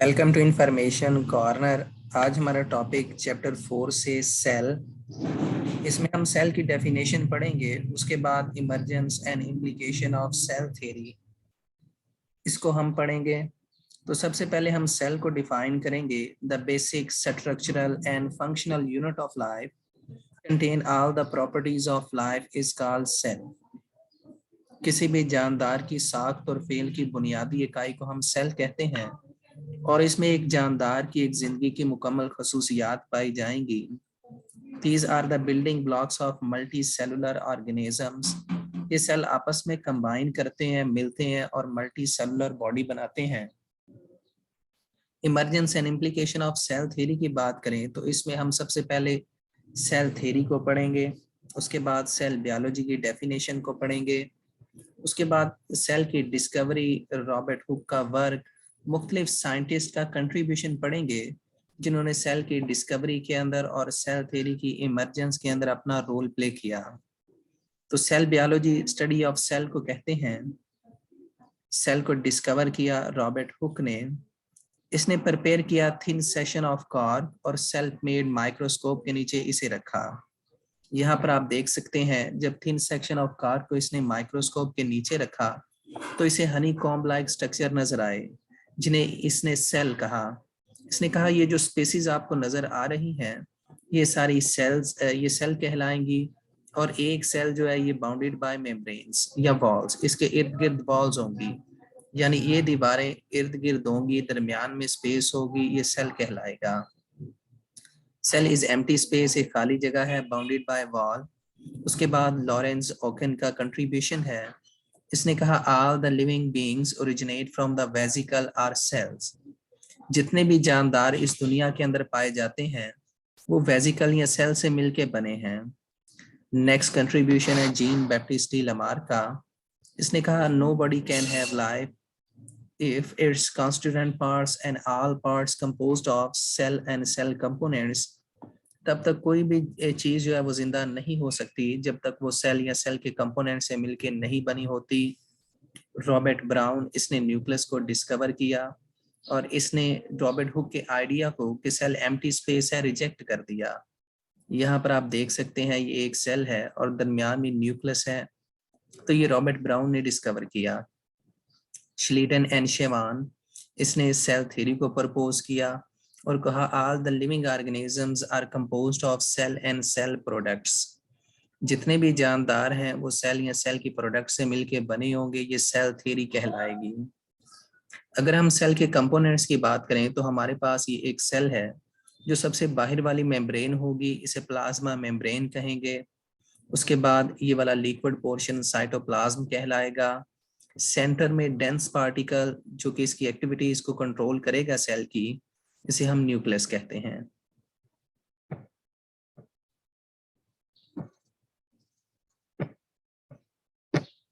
Welcome to information corner. आज हमारा topic chapter 4 से सेल। इसमें हम सेल की डेफिनेशन पढ़ेंगे, उसके बाद emergence and implication of cell theory, इसको हम पढ़ेंगे। तो सबसे पहले हम सेल को डिफाइन करेंगे। The basic structural and functional unit of life contain all the properties of life is called cell. किसी भी जानदार की साख्त और फेल की बुनियादी इकाई को हम सेल कहते हैं, और इसमें एक जानदार की एक जिंदगी की मुकम्मल खसूसियात पाई जाएंगी। These are the building blocks of multicellular organisms। ये सेल आपस में कंबाइन करते हैं, मिलते हैं और मल्टी सेलुलर बॉडी बनाते हैं। Emergence and implication of cell theory की बात करें तो इसमें हम सबसे पहले सेल थ्योरी को पढ़ेंगे, उसके बाद सेल बायोलॉजी की डेफिनेशन को पढ़ेंगे, उसके बाद सेल की डिस्कवरी, रॉबर्ट हुक का वर्क, मुख्तलिफ साइंटिस्ट का कंट्रीब्यूशन पढ़ेंगे जिन्होंने सेल की डिस्कवरी के अंदर और सेल थ्योरी की इमरजेंस के अंदर अपना रोल प्ले किया। तो cell biology study of cell को कहते हैं। सेल को डिस्कवर किया रॉबर्ट हुक ने। इसने प्रिपेयर किया थिन सेक्शन ऑफ कॉर्क और सेल्फ मेड माइक्रोस्कोप के नीचे इसे रखा। यहाँ पर आप देख सकते हैं, जब थिन सेक्शन ऑफ कॉर्क को इसने माइक्रोस्कोप के नीचे रखा तो इसे हनी कॉम्ब लाइक स्ट्रक्चर नजर आए, जिन्हें इसने सेल कहा। इसने कहा ये जो स्पेसीज आपको नजर आ रही हैं, ये सारी सेल्स, ये सेल कहलाएंगी। और एक सेल जो है ये बाउंडेड बाय मेम्ब्रेन्स या वॉल्स, इसके इर्द गिर्द वॉल्स होंगी, यानी ये दीवारें इर्द गिर्द होंगी, दरमियान में स्पेस होगी, ये सेल कहलाएगा। सेल इज एम्प्टी स्पेस, एक खाली जगह है, बाउंडेड बाय वॉल। उसके बाद लॉरेंस ओकेन का कंट्रीब्यूशन है। इसने कहा all the living beings originate from the vesicle are cells. जितने भी जानदार इस दुनिया के अंदर पाए जाते हैं वो वेसिकल या सेल से मिलके बने हैं। नेक्स्ट कंट्रीब्यूशन है जीन बैप्टिस्ट डी लमार का। इसने कहा nobody can have life if its constituent parts and all parts composed of cell and cell components। तब तक कोई भी चीज जो है वो जिंदा नहीं हो सकती जब तक वो सेल या सेल के कंपोनेंट से मिलके नहीं बनी होती। रॉबर्ट ब्राउन, इसने न्यूक्लियस को डिस्कवर किया और इसने रॉबर्ट हुक के आइडिया को कि सेल एम्प्टी स्पेस है रिजेक्ट कर दिया। यहाँ पर आप देख सकते हैं ये एक सेल है और दरमियान में न्यूक्लियस है, तो ये रॉबर्ट ब्राउन ने डिस्कवर किया। श्लीटन एंड शेवान, इसने सेल थ्योरी को प्रपोज किया और कहा all the living organisms are composed of cell and cell products. जितने भी जानदार हैं वो सेल या सेल की प्रोडक्ट से मिलके बने होंगे, ये सेल थ्योरी कहलाएगी। अगर हम सेल के कंपोनेंट्स की बात करें तो हमारे पास ये एक सेल है जो सबसे बाहर वाली मेम्ब्रेन होगी, इसे प्लाज्मा मेम्ब्रेन कहेंगे। उसके बाद ये वाला लिक्विड पोर्शन साइटोप्लाज्म कहलाएगा। सेंटर में डेंस पार्टिकल जो कि इसकी एक्टिविटीज को कंट्रोल करेगा सेल की, इसे हम न्यूक्लियस कहते हैं।